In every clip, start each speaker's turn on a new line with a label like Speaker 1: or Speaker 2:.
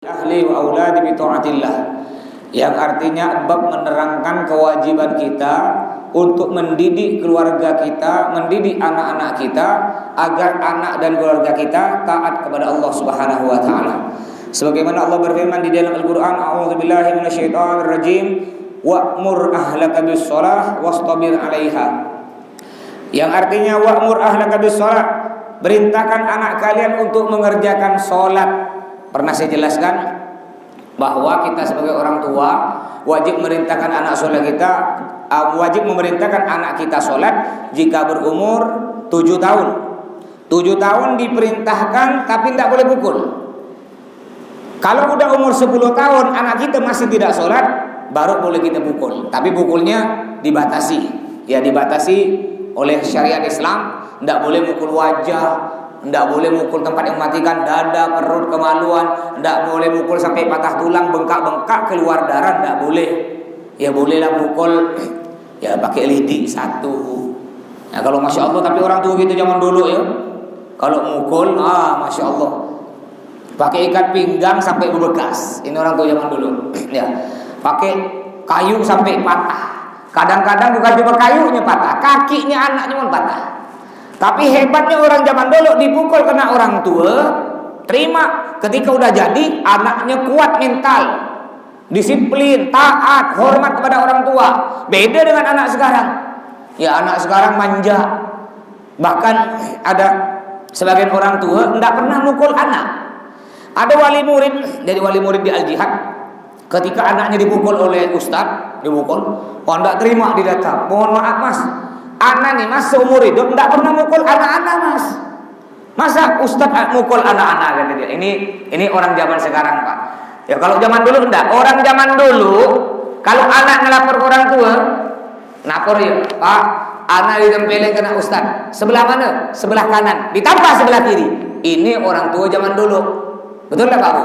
Speaker 1: ahli wa auladi bi taatillah, yang artinya bab menerangkan kewajiban kita untuk mendidik keluarga kita, mendidik anak-anak kita agar anak dan keluarga kita taat kepada Allah Subhanahu wa taala. Sebagaimana Allah berfirman di dalam Al-Qur'an, a'udzubillahi minasyaitonir rajim, wa'mur ahlaka bis-shalah wastabir 'alaiha. Yang artinya wa'mur ahlaka bis-shalah, perintahkan anak kalian untuk mengerjakan salat. Pernah saya jelaskan bahwa kita sebagai orang tua wajib memerintahkan anak sholat kita, wajib memerintahkan anak kita sholat jika berumur 7 tahun. 7 tahun diperintahkan tapi tidak boleh pukul. Kalau udah umur 10 tahun anak kita masih tidak sholat, baru boleh kita pukul. Tapi pukulnya dibatasi. Ya, dibatasi oleh syariat Islam. Tidak boleh mukul wajah, tidak boleh mukul tempat yang mematikan, dada, perut, kemaluan. Tidak boleh mukul sampai patah tulang, bengkak-bengkak, keluar darah. Tidak boleh. Ya bolehlah mukul, ya pakai lidik satu. Nah kalau masya Allah, tapi orang tua gitu zaman dulu ya, kalau mukul, masya Allah, pakai ikat pinggang sampai bebekas. Ini orang tua zaman dulu. Ya, pakai kayu sampai patah. Kadang-kadang bukan cuma kayunya patah, kakinya anaknya pun patah. Tapi hebatnya orang zaman dulu, dipukul kena orang tua, terima. Ketika udah jadi, anaknya kuat mental, disiplin, taat, hormat kepada orang tua. Beda dengan anak sekarang. Ya, anak sekarang manja. Bahkan ada sebagian orang tua tidak pernah mukul anak. Ada wali murid, jadi wali murid di Al-Jihad, ketika anaknya dipukul oleh ustaz, dipukul, tidak terima, didatang. Mohon maaf mas, anak nih mas seumur hidup tidak pernah mukul anak-anak mas. Masa ustaz mukul anak-anak, kata dia. Ini orang zaman sekarang pak. Ya kalau zaman dulu enggak. Orang zaman dulu kalau anak ngelapor ke orang tua, lapor ya pak, anak ditempelin kena ustaz. Sebelah mana? Sebelah kanan. Ditampar sebelah kiri. Ini orang tua zaman dulu. Betul tak pak bu?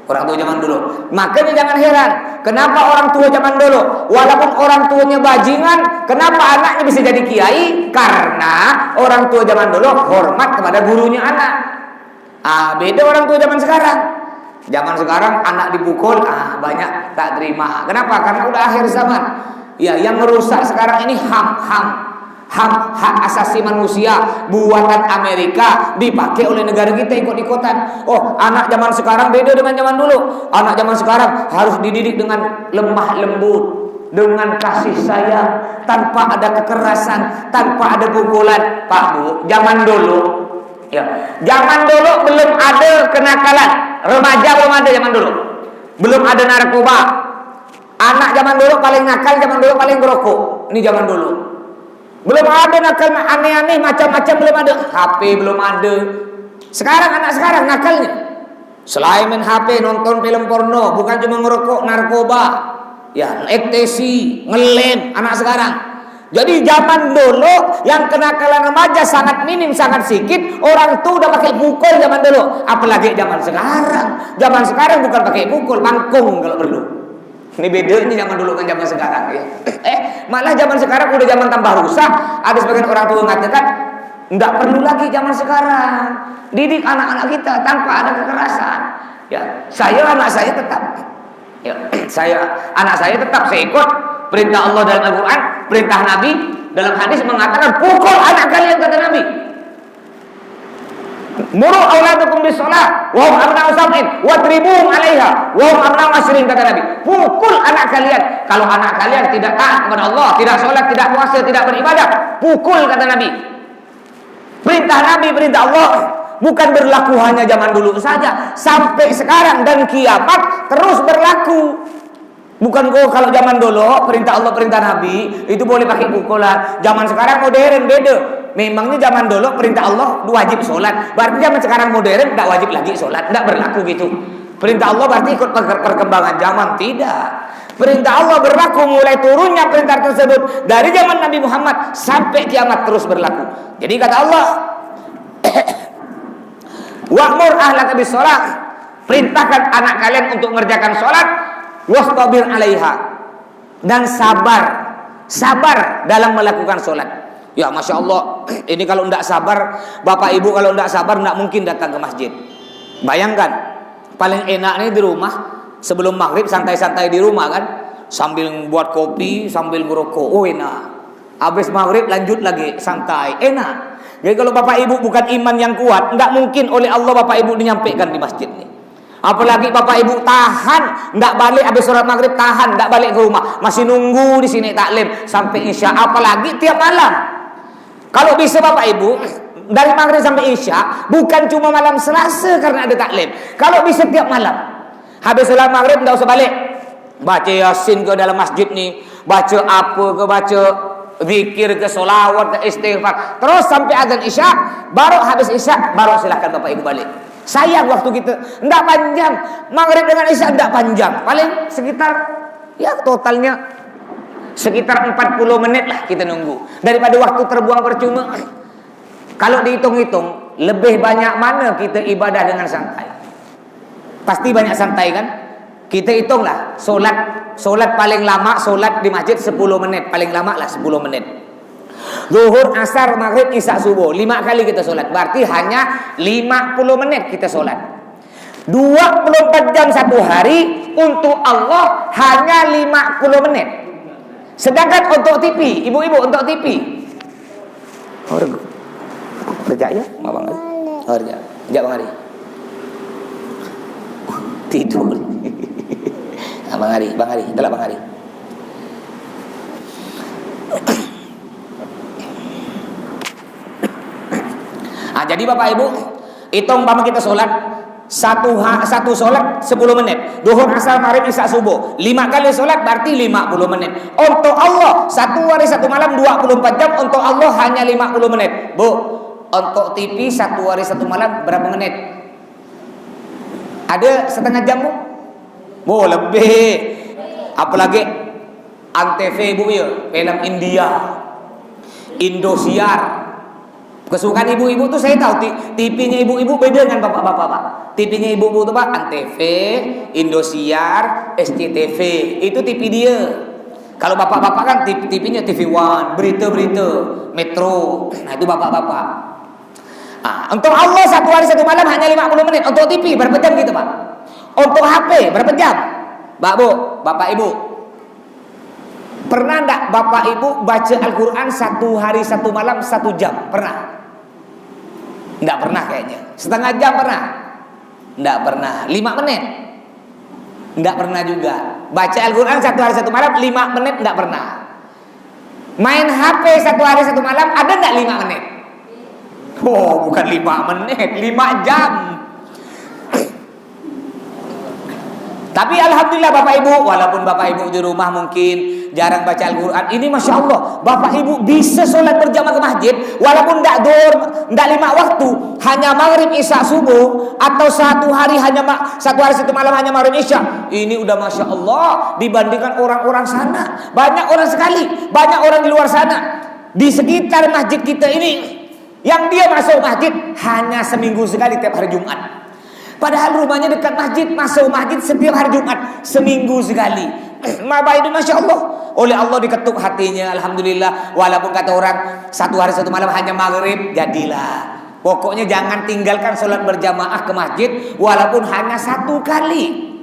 Speaker 1: Orang tua zaman dulu. Makanya jangan heran kenapa orang tua zaman dulu, walaupun orang tuanya bajingan, kenapa anaknya bisa jadi kiai? Karena orang tua zaman dulu hormat kepada gurunya anak. Beda orang tua zaman sekarang. Zaman sekarang anak dipukul, banyak tak terima. Kenapa? Karena udah akhir zaman. Ya, yang merusak sekarang ini hak asasi manusia buatan Amerika dipakai oleh negara kita ikut-ikutan. Oh, anak zaman sekarang beda dengan zaman dulu. Anak zaman sekarang harus dididik dengan lemah lembut, dengan kasih sayang, tanpa ada kekerasan, tanpa ada pukulan. Pak Bu, zaman dulu ya, zaman dulu belum ada kenakalan. Remaja belum ada zaman dulu. Belum ada narkoba. Anak zaman dulu paling nakal, zaman dulu paling ngerokok. Ini zaman dulu. Belum ada nakal aneh-aneh macam-macam, belum ada. HP belum ada. Sekarang anak sekarang nakalnya selain main HP, nonton film porno, bukan cuma ngerokok, narkoba, ya ekstasi, ngelem anak sekarang. Jadi zaman dulu yang kenakalan remaja sangat minim, sangat sedikit. Orang tuh udah pakai pukul zaman dulu. Apalagi zaman sekarang. Zaman sekarang bukan pakai pukul, mangkung kalau perlu. Ini bedanya zaman dulu kan zaman sekarang ya. Malah zaman sekarang udah zaman tambah rusak. Ada sebagian orang tua mengatakan enggak perlu lagi zaman sekarang. Didik anak-anak kita tanpa ada kekerasan. Ya, anak saya tetap. Ya, anak saya tetap saya ikut perintah Allah dalam Al-Qur'an, perintah Nabi dalam hadis mengatakan pukul anak kalian, kata Nabi. Muru auladakum bis-shalah wa hum abna'u sab'in wadribuhum 'alaiha wa hum abna'u 'ashrin, kata Nabi. Pukul anak kalian. Kalau anak kalian tidak taat kepada Allah, tidak sholat, tidak puasa, tidak beribadah, pukul, kata Nabi. Perintah Nabi, perintah Allah bukan berlaku hanya zaman dulu saja, sampai sekarang dan kiamat terus berlaku. Bukan kalau zaman dulu perintah Allah, perintah Nabi itu boleh pakai pukulan. Zaman sekarang modern beda. Memangnya zaman dulu perintah Allah wajib sholat, berarti zaman sekarang modern tidak wajib lagi sholat, tidak berlaku gitu. Perintah Allah berarti ikut perkembangan zaman, tidak. Perintah Allah berlaku mulai turunnya perintah tersebut dari zaman Nabi Muhammad sampai kiamat terus berlaku. Jadi kata Allah, wa'mur ahlaka bis-shalah, perintahkan anak kalian untuk mengerjakan sholat, wastabir 'alaiha, dan sabar dalam melakukan sholat. Ya masya Allah, ini kalau tidak sabar, bapak ibu kalau tidak sabar tidak mungkin datang ke masjid. Bayangkan Paling enak nih di rumah sebelum maghrib santai-santai di rumah kan, sambil buat kopi, sambil ngerokok. Oh enak. Habis maghrib lanjut lagi santai, enak. Jadi kalau bapak ibu bukan iman yang kuat, nggak mungkin oleh Allah bapak ibu dinyampaikan di masjid nih. Apalagi bapak ibu tahan, nggak balik habis sholat maghrib, tahan nggak balik ke rumah, masih nunggu di sini taklim sampai isya. Apalagi tiap malam. Kalau bisa bapak ibu dari maghrib sampai isya, bukan cuma malam Selasa karena ada taklim. Kalau bisa tiap malam, habis sholat maghrib nggak usah balik, baca yasin ke dalam masjid nih, baca apa ke, baca zikir ke, solawat ke, istighfar, terus sampai azan isya. Baru habis isya baru silakan bapak ibu balik. Sayang waktu kita enggak panjang, maghrib dengan isya enggak panjang, paling sekitar ya totalnya sekitar 40 menit lah kita nunggu, daripada waktu terbuang percuma. Kalau dihitung-hitung, lebih banyak mana kita ibadah dengan santai? Pasti banyak santai kan? Kita hitunglah, solat paling lama solat di masjid 10 menit, paling lama lah 10 menit. Zuhur, asar, maghrib, isya, subuh, 5 kali kita solat, berarti hanya 50 menit kita solat. 24 jam satu hari, untuk Allah hanya 50 menit. Sedangkan untuk TV, ibu-ibu untuk TV, kerja ya, Bang Ari. Kerja Bang Ari. Tidur. Bang Ari, itulah Bang Ari. Jadi Bapak Ibu, hitung umpama kita sholat satu sholat 10 menit, duhur, asar, maghrib, isya, subuh, 5 kali sholat berarti 50 menit. Untuk Allah satu hari satu malam 24 jam, untuk Allah hanya 50 menit. Bu, untuk TV satu hari satu malam berapa menit? Ada setengah jam bu? Bu lebih. Apalagi Antv bu ya, film India, Indosiar. Kesukaan ibu-ibu tuh saya tahu, TV-nya ibu-ibu beda dengan bapak-bapak, Pak. TV-nya ibu-ibu tuh Pak, Antv, Indosiar, SCTV, itu TV dia. Kalau bapak-bapak kan TV-nya TV One, berita-berita, Metro. Nah, itu bapak-bapak. Untuk Allah satu hari satu malam hanya 50 menit. Untuk TV berapa jam gitu, Pak? Untuk HP berapa jam? Mbak Bu, Bapak Ibu, pernah enggak Bapak Ibu baca Al-Quran satu hari satu malam 1 jam? Pernah? Enggak pernah kayaknya. Setengah jam pernah? Enggak pernah. 5 menit? Enggak pernah juga. Baca Al-Quran satu hari satu malam 5 menit enggak pernah. Main HP satu hari satu malam ada enggak 5 menit? Oh, bukan 5 menit, 5 jam. Tapi alhamdulillah Bapak Ibu, walaupun Bapak Ibu di rumah mungkin jarang baca Al-Quran, ini Masya Allah, Bapak Ibu bisa sholat berjamaah ke masjid, walaupun tidak 5 waktu, hanya maghrib, isya, subuh, atau satu hari satu malam hanya maghrib, isya. Ini udah Masya Allah dibandingkan orang-orang sana. Banyak orang sekali, banyak orang di luar sana, di sekitar masjid kita ini, yang dia masuk masjid hanya seminggu sekali tiap hari Jumat. Padahal rumahnya dekat masjid, masuk masjid setiap hari Jumat, seminggu sekali. Bapak itu Masya Allah, oleh Allah diketuk hatinya, alhamdulillah. Walaupun kata orang satu hari satu malam hanya maghrib, jadilah. Pokoknya jangan tinggalkan sholat berjamaah ke masjid, walaupun hanya 1 kali.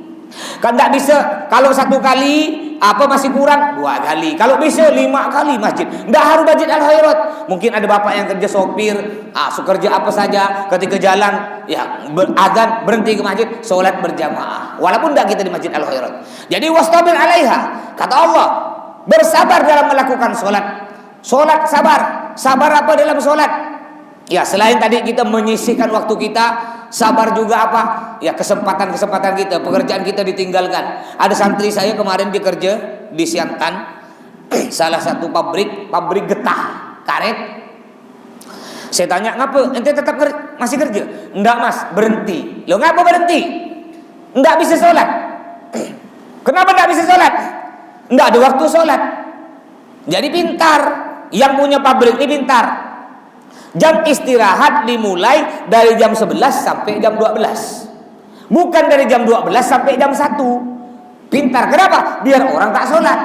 Speaker 1: Kan tidak bisa, kalau 1 kali masih kurang 2 kali. Kalau bisa 5 kali masjid. Tidak harus masjid Al-Khairat. Mungkin ada bapak yang kerja sopir, kerja apa saja, ketika jalan ya azan berhenti ke masjid, sholat berjamaah. Walaupun tidak kita di masjid Al-Khairat. Jadi wastabir alaiha, kata Allah, bersabar dalam melakukan sholat. Sholat sabar. Sabar apa dalam sholat? Ya selain tadi kita menyisihkan waktu kita, sabar juga apa? Ya kesempatan-kesempatan kita, pekerjaan kita ditinggalkan. Ada santri saya kemarin bekerja di Siantan, salah satu pabrik getah karet. Saya tanya, ngapa ente tetap masih kerja? Enggak mas, berhenti. Loh ngapa berhenti? Enggak bisa sholat. Kenapa enggak bisa sholat? Enggak ada waktu sholat. Jadi pintar, yang punya pabrik ini pintar. Jam istirahat dimulai dari jam 11 sampai jam 12. Bukan dari jam 12 sampai jam 1. Pintar, kenapa? Biar orang tak sholat.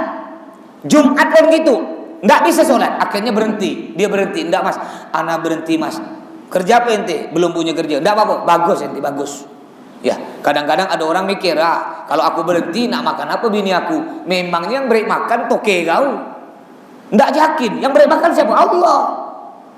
Speaker 1: Jumat pun gitu, nggak bisa sholat, akhirnya berhenti. Dia berhenti, nggak mas, ana berhenti mas. Kerja apa ente? Belum punya kerja. Nggak apa-apa, bagus ente, bagus. Ya, kadang-kadang ada orang mikir, kalau aku berhenti nak makan apa bini aku? Memangnya yang beri makan toke kau? Ndak yakin, yang beri makan siapa? Allah.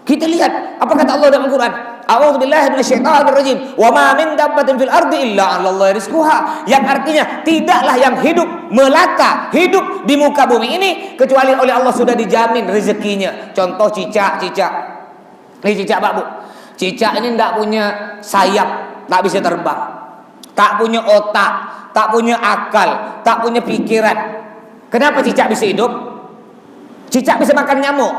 Speaker 1: Kita lihat apa kata Allah dalam Al-Quran. A'udzubillahi minasyaitonirrajim. Wa ma min dabbatin fil ardi illa 'alallahi rizquha. Yang artinya tidaklah yang hidup melata, hidup di muka bumi ini kecuali oleh Allah sudah dijamin rezekinya. Contoh cicak. Ini cicak Pak Bu. Cicak ini ndak punya sayap, tak bisa terbang. Tak punya otak, tak punya akal, tak punya pikiran. Kenapa cicak bisa hidup? Cicak bisa makan nyamuk,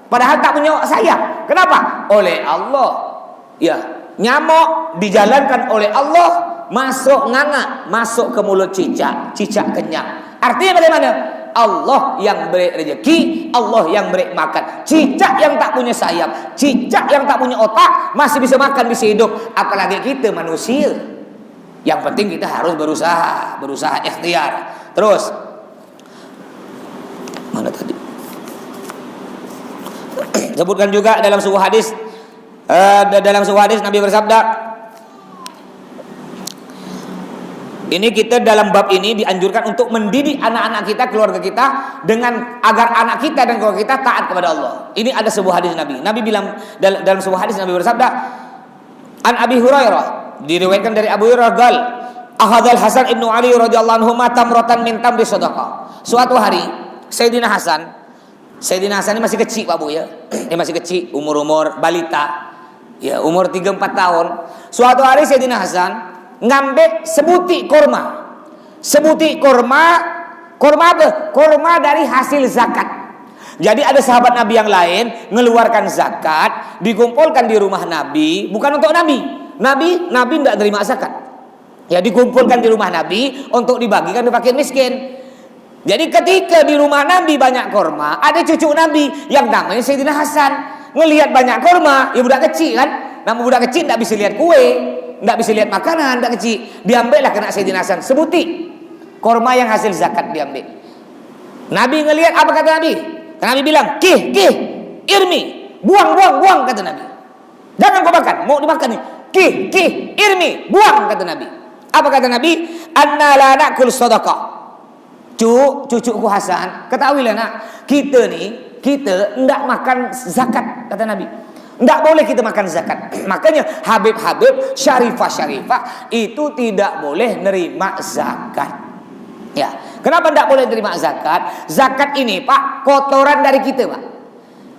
Speaker 1: padahal tak punya sayap. Kenapa? Oleh Allah. Ya, nyamuk dijalankan oleh Allah, masuk nganga, masuk ke mulut cicak, cicak kenyang. Artinya bagaimana? Allah yang beri rezeki, Allah yang beri makan. Cicak yang tak punya sayap, cicak yang tak punya otak masih bisa makan, bisa hidup. Apalagi kita manusia. Yang penting kita harus berusaha ikhtiar. Terus mana tadi? Sebutkan juga dalam sebuah hadis, Nabi bersabda, ini kita dalam bab ini dianjurkan untuk mendidik anak-anak kita, keluarga kita, dengan agar anak kita dan keluarga kita taat kepada Allah. Ini ada sebuah hadis Nabi. Nabi bilang dalam sebuah hadis Nabi bersabda, An Abi Hurairah, diriwayatkan dari Abu Hurairah gal, Ahadzal Hasan ibnu Ali radhiyallahu anhu tamratan min tamri sadaqah. Suatu hari Sayyidina Hasan ini masih kecil Pak Bu ya. Dia masih kecil, umur balita. Ya, umur 3-4 tahun. Suatu hari Sayyidina Hasan ngambil sebuti korma. Sebuti korma apa? Korma dari hasil zakat. Jadi ada sahabat Nabi yang lain mengeluarkan zakat, dikumpulkan di rumah Nabi, bukan untuk Nabi. Nabi tidak terima zakat. Ya, dikumpulkan di rumah Nabi untuk dibagikan ke fakir miskin. Jadi ketika di rumah Nabi banyak korma, ada cucu Nabi yang namanya Sayyidina Hasan. Ngelihat banyak korma, ya budak kecil kan. Nama budak kecil tidak bisa lihat kue, tidak bisa lihat makanan, budak kecil. Diambillah kena Sayyidina Hasan sebuti korma yang hasil zakat diambil. Nabi ngelihat, apa kata Nabi? Nabi bilang, kih, irmi, buang, kata Nabi. Jangan kau makan, mau dimakan nih. Kih, irmi, buang, kata Nabi. Apa kata Nabi? Anna la na'kul sadaqah. Cucuku Hasan, ketahuilah nak, kita enggak makan zakat, kata Nabi. Enggak boleh kita makan zakat. Makanya Habib, Syarifah itu tidak boleh nerima zakat. Ya, kenapa enggak boleh nerima zakat? Zakat ini, Pak, kotoran dari kita, Pak.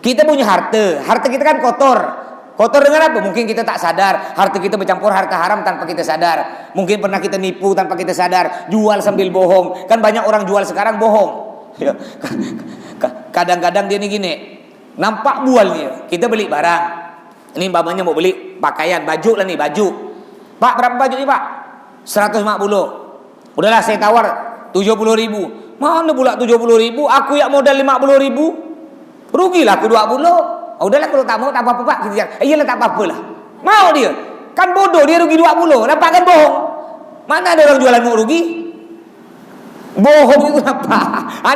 Speaker 1: Kita punya harta kita kan kotor. Kotor dengan apa? Mungkin kita tak sadar, harta kita bercampur harta haram tanpa kita sadar. Mungkin pernah kita nipu tanpa kita sadar, jual sambil bohong. Kan banyak orang jual sekarang bohong. Kadang-kadang dia nih gini, nampak bualnya. Kita beli barang. Ini babanya mau beli pakaian, baju lah nih, baju. Pak, berapa baju ini, Pak? 150. Udahlah saya tawar 70.000. Mana pula 70.000? Aku yang modal 50.000. Rugilah aku 20. Udahlah kalau tak mau tak apa-apa Pak. Iyalah tak apa-apa lah. Mau dia. Kan bodoh, dia rugi 20. Nampak kan bohong? Mana ada orang jualan mau rugi? Bohong itu apa?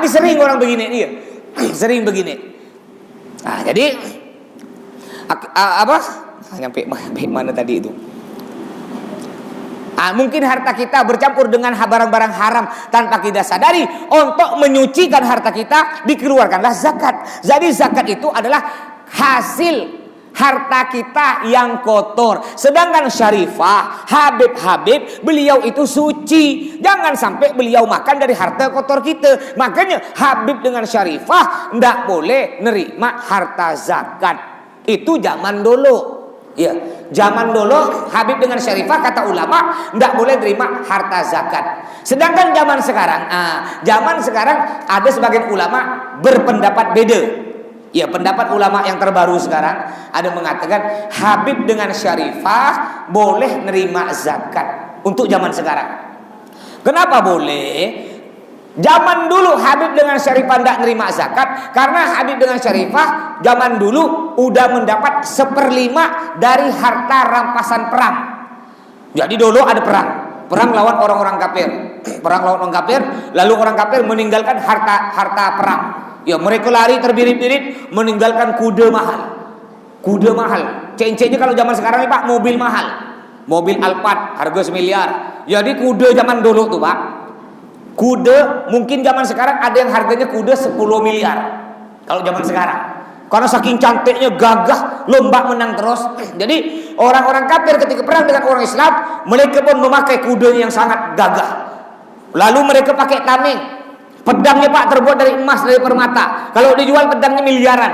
Speaker 1: Ini sering orang begini dia. Sering begini. Nah, jadi apa? Nyampe mana tadi itu? Mungkin harta kita bercampur dengan barang-barang haram tanpa kita sadari. Untuk menyucikan harta kita, dikeluarkanlah zakat. Jadi zakat itu adalah hasil harta kita yang kotor. Sedangkan Syarifah, Habib, beliau itu suci. Jangan sampai beliau makan dari harta kotor kita. Makanya Habib dengan Syarifah tidak boleh nerima harta zakat. Itu zaman dulu. Ya, zaman dulu Habib dengan Syarifah, kata ulama, tidak boleh terima harta zakat. Sedangkan zaman sekarang ada sebagian ulama berpendapat beda. Ya, pendapat ulama yang terbaru sekarang ada mengatakan Habib dengan Syarifah boleh nerima zakat untuk zaman sekarang. Kenapa boleh? Zaman dulu Habib dengan Syarifah tidak nerima zakat karena Habib dengan Syarifah zaman dulu udah mendapat 1/5 dari harta rampasan perang. Jadi dulu ada perang lawan orang-orang kafir. Perang lawan orang kafir, lalu orang kafir meninggalkan harta perang. Ya, mereka lari terbirit-birit meninggalkan kuda mahal. Cincin kalau zaman sekarang ini Pak, mobil mahal. mobil Alphard harga 1 miliar. Jadi kuda zaman dulu tuh Pak, kuda mungkin zaman sekarang ada yang harganya kuda 10 miliar kalau zaman sekarang, karena saking cantiknya, gagah, lomba menang terus. Jadi orang-orang kafir ketika perang dengan orang Islam, mereka pun memakai kudanya yang sangat gagah. Lalu mereka pakai tameng. Pedangnya Pak terbuat dari emas, dari permata. Kalau dijual pedangnya miliaran.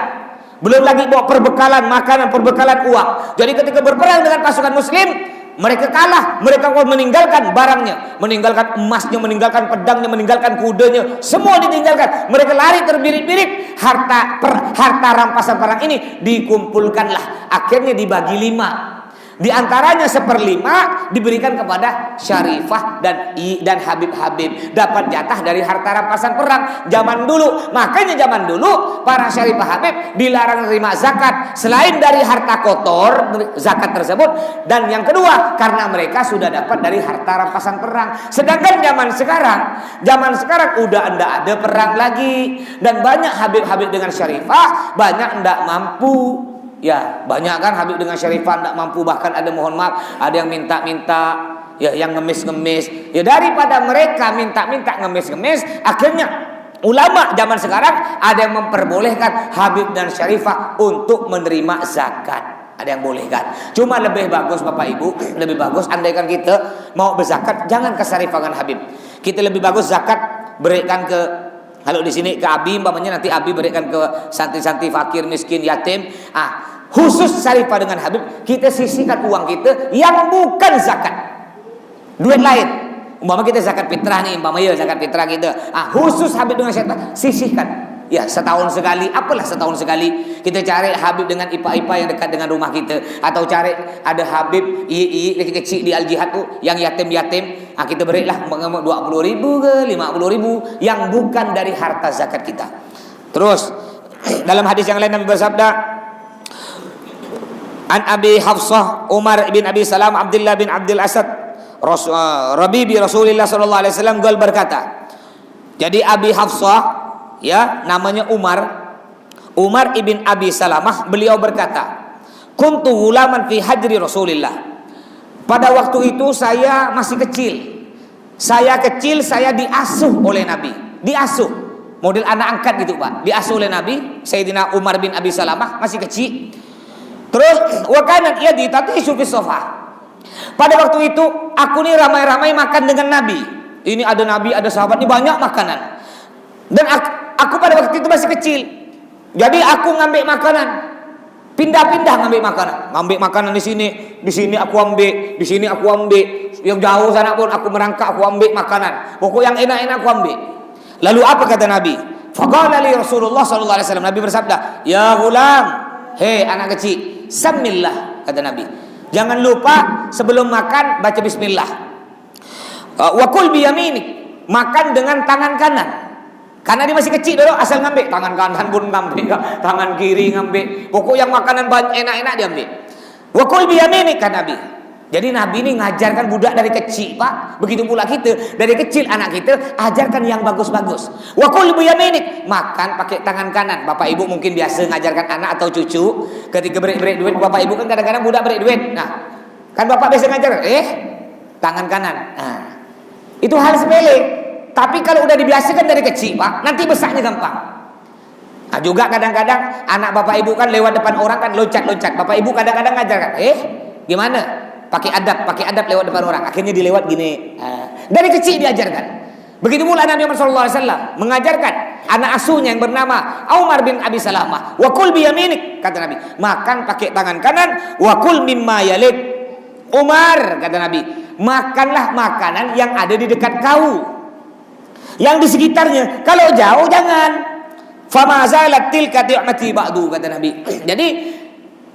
Speaker 1: Belum lagi bawa perbekalan makanan, perbekalan uang. Jadi ketika berperang dengan pasukan muslim, mereka kalah. Mereka pun meninggalkan barangnya, meninggalkan emasnya, meninggalkan pedangnya, meninggalkan kudanya, semua ditinggalkan. Mereka lari terbirit-birit. Harta rampasan perang ini dikumpulkanlah. Akhirnya dibagi 5. Di antaranya 1/5 diberikan kepada Syarifah dan Habib-Habib, dapat jatah dari harta rampasan perang zaman dulu. Makanya zaman dulu para Syarifah Habib dilarang menerima zakat selain dari harta kotor zakat tersebut, dan yang kedua karena mereka sudah dapat dari harta rampasan perang. Sedangkan zaman sekarang udah enggak ada perang lagi, dan banyak Habib-Habib dengan Syarifah banyak enggak mampu. Ya, banyak kan Habib dengan Syarifah tidak mampu, bahkan ada, mohon maaf, ada yang minta-minta, ya, yang ngemis-ngemis. Ya, daripada mereka minta-minta ngemis-ngemis, akhirnya ulama zaman sekarang ada yang memperbolehkan Habib dan Syarifah untuk menerima zakat. Ada yang bolehkan. Cuma lebih bagus Bapak Ibu, lebih bagus andaikan kita mau berzakat, jangan ke Syarifah dengan Habib. Kita lebih bagus zakat berikan ke, kalau di sini ke Abi, umpamanya nanti Abi berikan ke santri-santri fakir, miskin, yatim. Khusus Syarifah dengan Habib, kita sisihkan uang kita yang bukan zakat, duit lain. Umpama kita zakat fitrah nih, umpamanya zakat fitrah kita. Khusus Habib dengan Syarifah, sisihkan. Ya, setahun sekali, apalah setahun sekali kita cari Habib dengan IPA-IPA yang dekat dengan rumah kita, atau cari ada Habib kecil di Al-Jihad tuh yang yatim-yatim, kita berilah 20.000 ke 50.000 yang bukan dari harta zakat kita. Terus dalam hadis yang lain Nabi bersabda, An Abi Hafsah Umar bin Abi Salam Abdullah bin Abdul Asad Rabibi Rasulullah sallallahu alaihi wasallam gal berkata. Jadi Abi Hafsah, ya, namanya Umar ibn Abi Salamah, beliau berkata, kuntu ghulaman fi hajri Rasulillah. Pada waktu itu saya masih kecil. Saya diasuh oleh Nabi. Diasuh, model anak angkat gitu Pak. Diasuh oleh Nabi, Sayyidina Umar bin Abi Salamah masih kecil. Terus wa kanat yadi tatishu fi sofa. Pada waktu itu aku nih ramai-ramai makan dengan Nabi. Ini ada Nabi, ada sahabat, ini banyak makanan. Dan aku pada waktu itu masih kecil. Jadi aku ngambil makanan, pindah-pindah ngambil makanan. Ngambil makanan di sini aku ambil, di sini aku ambil. Yang jauh sana pun aku merangkak, aku ambil makanan. Pokok yang enak-enak aku ambil. Lalu apa kata Nabi? Faqala li Rasulullah sallallahu alaihi wasallam, Nabi bersabda, "Ya ghulam, hei anak kecil, samillah," kata Nabi. Jangan lupa sebelum makan baca bismillah. Wa kul bi yaminik, makan dengan tangan kanan. Karena dia masih kecil dulu, asal ngambil tangan kanan pun ngambil, tangan kiri ngambil. Pokok yang makanan enak-enak dia ambil. Wa kul bi yaminik, kata Nabi. Jadi Nabi ini ngajarkan budak dari kecil, Pak. Begitu pula kita, dari kecil anak kita ajarkan yang bagus-bagus. Wa kul bi yaminik, makan pakai tangan kanan. Bapak Ibu mungkin biasa ngajarkan anak atau cucu ketika beri duit, Bapak Ibu kan kadang-kadang budak beri duit. Nah, kan Bapak biasa ngajar, tangan kanan. Nah, itu hal sepele. Tapi kalau udah dibiasakan dari kecil, Pak, nanti besarnya gampang. Nah, juga kadang-kadang anak Bapak Ibu kan lewat depan orang kan loncat-loncat. Bapak Ibu kadang-kadang ngajarkan, gimana? Pakai adab lewat depan orang. Akhirnya dilewat gini. Dari kecil diajarkan. Begitu pula Nabi Muhammad SAW mengajarkan anak asuhnya yang bernama Umar bin Abi Salamah. Wa kul bi yaminik, kata Nabi. Makan pakai tangan kanan. Wa kul mimma yalik. Umar, kata Nabi, makanlah makanan yang ada di dekat kau, yang di sekitarnya. Kalau jauh jangan. Fama zalat tilka ti'mati ba'du, kata Nabi. Jadi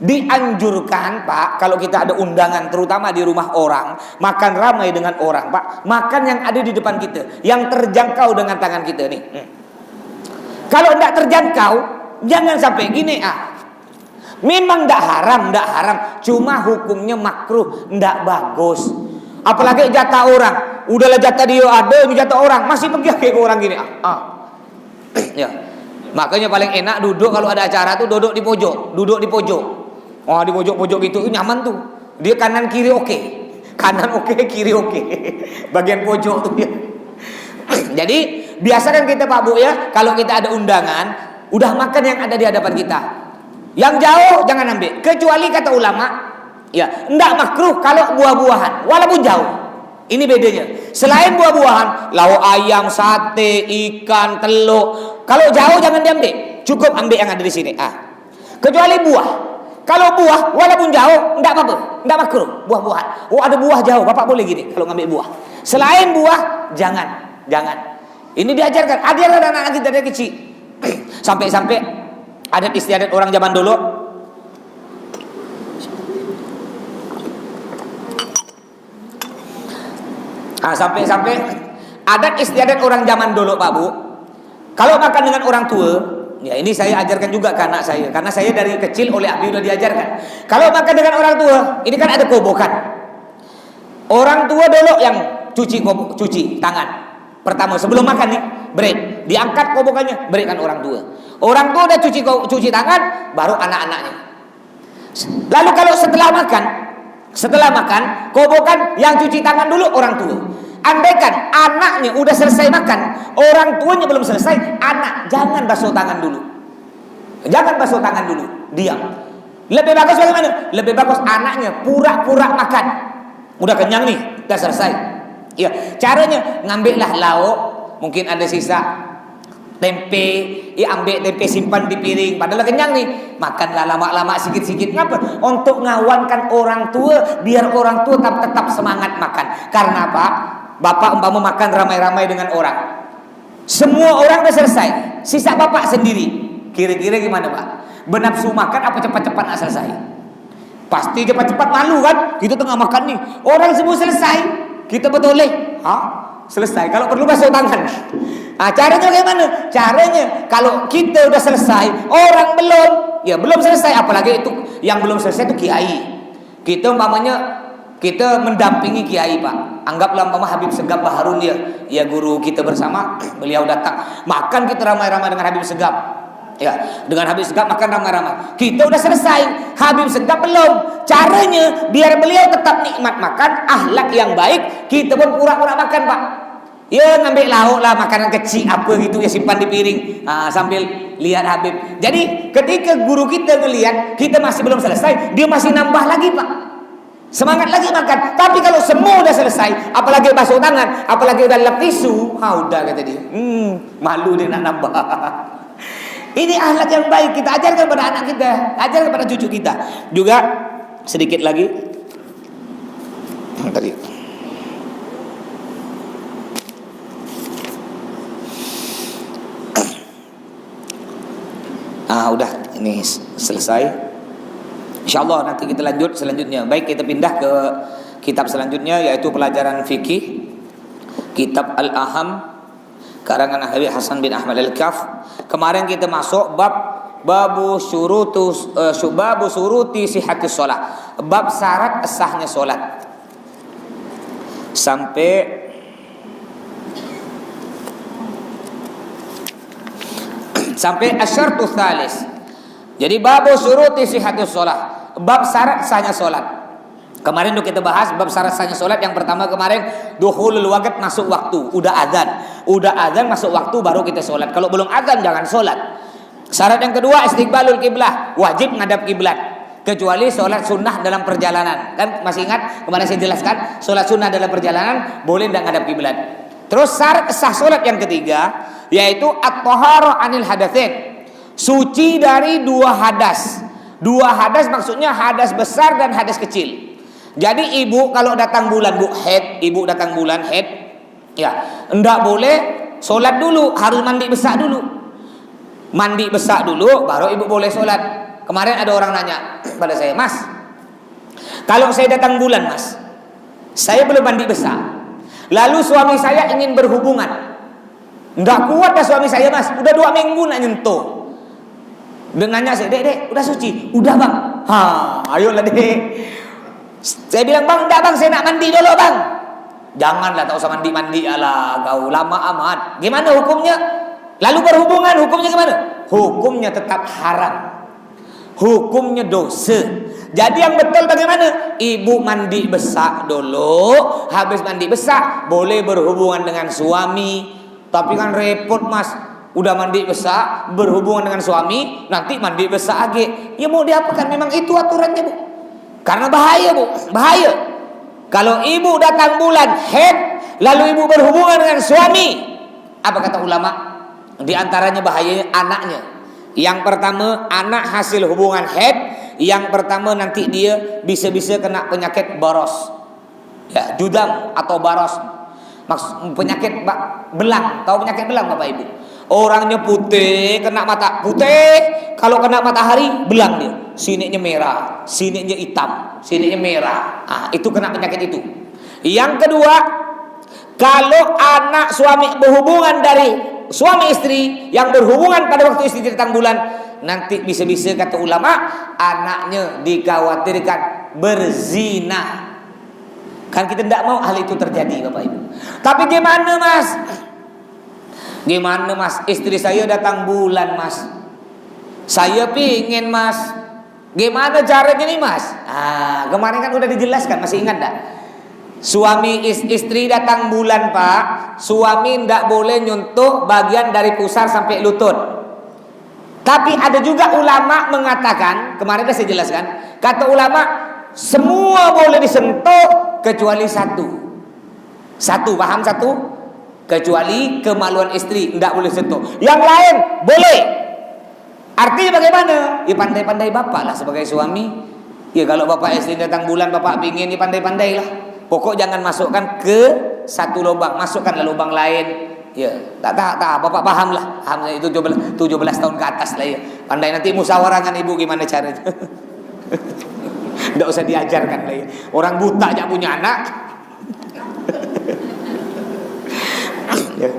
Speaker 1: dianjurkan, Pak, kalau kita ada undangan terutama di rumah orang, makan ramai dengan orang, Pak, makan yang ada di depan kita, yang terjangkau dengan tangan kita nih. Kalau tidak terjangkau, jangan sampai gini. Memang tidak haram, cuma hukumnya makruh, tidak bagus. Apalagi jatah orang. Udahlah jatah dia ada, ini jatah orang, masih pergi ke orang gini. Ya. Makanya paling enak duduk kalau ada acara tuh duduk di pojok. Di pojok gitu nyaman tuh. Dia kanan kiri oke. Kanan oke, kiri oke. Bagian pojok tuh ya. Jadi biasakan kita Pak Bu ya, kalau kita ada undangan, udah makan yang ada di hadapan kita. Yang jauh jangan ambil. Kecuali kata ulama, ya, enggak makruh kalau buah-buahan, walaupun jauh. Ini bedanya. Selain buah-buahan, lauk ayam, sate, ikan, telur. Kalau jauh jangan diambil. Cukup ambil yang ada di sini. Kecuali buah. Kalau buah, walaupun jauh, enggak apa-apa, enggak makruh. Buah-buahan. Oh ada buah jauh, Bapak boleh gini kalau ngambil buah. Selain buah, jangan. Ini diajarkan. Ajarkan anak-anak kita dari kecil. Sampai-sampai adat istiadat orang zaman dulu. Sampai-sampai adat istiadat orang zaman dulu Pak Bu. Kalau makan dengan orang tua, ya ini saya ajarkan juga ke anak saya, karena saya dari kecil oleh Abi udah diajarkan. Kalau makan dengan orang tua, ini kan ada kobokan. Orang tua dulu yang cuci tangan. Pertama sebelum makan nih, break. Diangkat kobokannya, berikan orang tua. Orang tua udah cuci tangan, baru anak-anaknya. Lalu kalau setelah makan, kobokan yang cuci tangan dulu orang tua. Andaikan anaknya udah selesai makan, orang tuanya belum selesai, anak jangan basuh tangan dulu. Jangan basuh tangan dulu, diam. Lebih bagus bagaimana? Lebih bagus anaknya pura-pura makan. Udah kenyang nih, udah selesai. Ya, caranya ngambillah lauk, mungkin ada sisa tempe, ambil tempe simpan di piring, padahal kenyang nih, makanlah lama-lama sikit-sikit. Ngapa? Untuk ngawankan orang tua, biar orang tua tetap semangat makan. Karena apa? Bapak umpama makan ramai-ramai dengan orang, semua orang udah selesai, sisa bapak sendiri. Kira-kira gimana Pak? Bernafsu makan apa cepat-cepat nak selesai? Pasti cepat-cepat, malu kan? Kita tengah makan nih, orang semua selesai, kita betulih, selesai. Kalau perlu basuh tangan. Caranya bagaimana? Caranya kalau kita udah selesai, orang belum selesai, apalagi itu yang belum selesai itu kiai. Kita umpamanya kita mendampingi kiai Pak. Anggaplah umpama Habib Segap Baharun ya guru kita bersama, beliau datang. Makan kita ramai-ramai dengan Habib Segap. Ya, dengan Habib Segap makan ramai-ramai. Kita udah selesai, Habib Segap belum. Caranya biar beliau tetap nikmat makan, akhlak yang baik, kita pun pura-pura makan Pak. Ya ngambil lauk lah, makanan kecil apa gitu ya, simpan di piring sambil lihat Habib. Jadi ketika guru kita ngelihat kita masih belum selesai, dia masih nambah lagi Pak. Semangat lagi makan. Tapi kalau semua udah selesai, apalagi basuh tangan, apalagi udah lap tisu, udah kata dia. Malu dia nak nambah. Ini akhlak yang baik kita ajarkan kepada anak kita, ajarkan kepada cucu kita. Juga sedikit lagi tadi. Udah ini selesai. InsyaAllah nanti kita lanjut selanjutnya. Baik, kita pindah ke kitab selanjutnya, yaitu pelajaran fikih, kitab Al-Aham karangan Habib Hasan bin Ahmad Al-Kaf. Kemarin kita masuk babu suruti sihatis sholat, bab syarat sahnya sholat, sampai asyartu tsalis. Jadi babu suruti sihatis sholat, bab syarat sahnya sholat. Kemarin tuh kita bahas bab syarat sahnya sholat. Yang pertama kemarin dukhulul waqt, masuk waktu. Udah azan masuk waktu baru kita sholat. Kalau belum azan jangan sholat. Syarat yang kedua istiqbalul kiblah, wajib ngadap kiblat. Kecuali sholat sunnah dalam perjalanan. Kan masih ingat kemarin saya jelaskan, sholat sunnah dalam perjalanan boleh tidak ngadap kiblat. Terus syarat sah sholat yang ketiga yaitu at-taharah anil hadatsin, suci dari dua hadas. Dua hadas maksudnya hadas besar dan hadas kecil. Jadi ibu kalau datang bulan ibu datang bulan haid, ya, enggak boleh sholat dulu, harus mandi besar dulu. Mandi besar dulu baru ibu boleh sholat. Kemarin ada orang nanya pada saya, Mas, kalau saya datang bulan Mas, saya belum mandi besar, lalu suami saya ingin berhubungan, enggak kuat dah suami saya Mas, udah 2 minggu nak nyentuh. Dengannya saya, dek, udah suci? Udah bang. Ayolah dek. Saya bilang, bang, enggak bang, saya nak mandi dulu bang. Janganlah, tak usah mandi-mandi, alah kau lama amat. Gimana hukumnya? Lalu berhubungan, hukumnya gimana? Hukumnya tetap haram. hukumnya dosa. Jadi yang betul bagaimana? Ibu mandi besak dulu, habis mandi besak boleh berhubungan dengan suami. Tapi kan repot mas, udah mandi besak berhubungan dengan suami, nanti mandi besak lagi. Ya mau diapakan? Memang itu aturannya bu. Karena bahaya bu, bahaya. Kalau ibu datang bulan haid, lalu ibu berhubungan dengan suami, apa kata ulama? Di antaranya bahayanya anaknya. Yang pertama, anak hasil hubungan haid. Yang pertama nanti dia bisa-bisa kena penyakit boros, ya, judam atau baros. Penyakit belang. Tahu penyakit belang Bapak Ibu? Orangnya putih, kena mata putih. Kalau kena matahari, belang dia. Sininya merah, sininya hitam, sininya merah. Itu kena penyakit itu. Yang kedua, kalau anak suami berhubungan dari suami istri yang berhubungan pada waktu istri datang bulan, nanti bisa-bisa kata ulama anaknya dikhawatirkan berzina. Kan kita tidak mau hal itu terjadi Bapak Ibu. Tapi gimana mas? Gimana mas? Istri saya datang bulan mas. Saya pingin mas. Gimana caranya nih mas? Kemarin kan udah dijelaskan, masih ingat tak? Suami istri datang bulan pak, suami tidak boleh nyentuh bagian dari pusar sampai lutut. Tapi ada juga ulama mengatakan, kemarin sudah saya jelaskan, kata ulama semua boleh disentuh kecuali satu. Paham satu? Kecuali kemaluan istri tidak boleh sentuh. Yang lain boleh. Artinya bagaimana? Ya pandai-pandai bapak lah sebagai suami. Ya kalau bapak istri datang bulan bapak pingin, ya pandai-pandai lah. Pokok jangan masukkan ke satu lubang, masukkanlah lubang lain. Ya, tak, bapak paham lah. Itu 17 tahun ke atas lah ya. Pandai nanti musyawarah dengan ibu gimana caranya. Tidak usah diajarkan lah ya. Orang buta aja punya anak. Ya.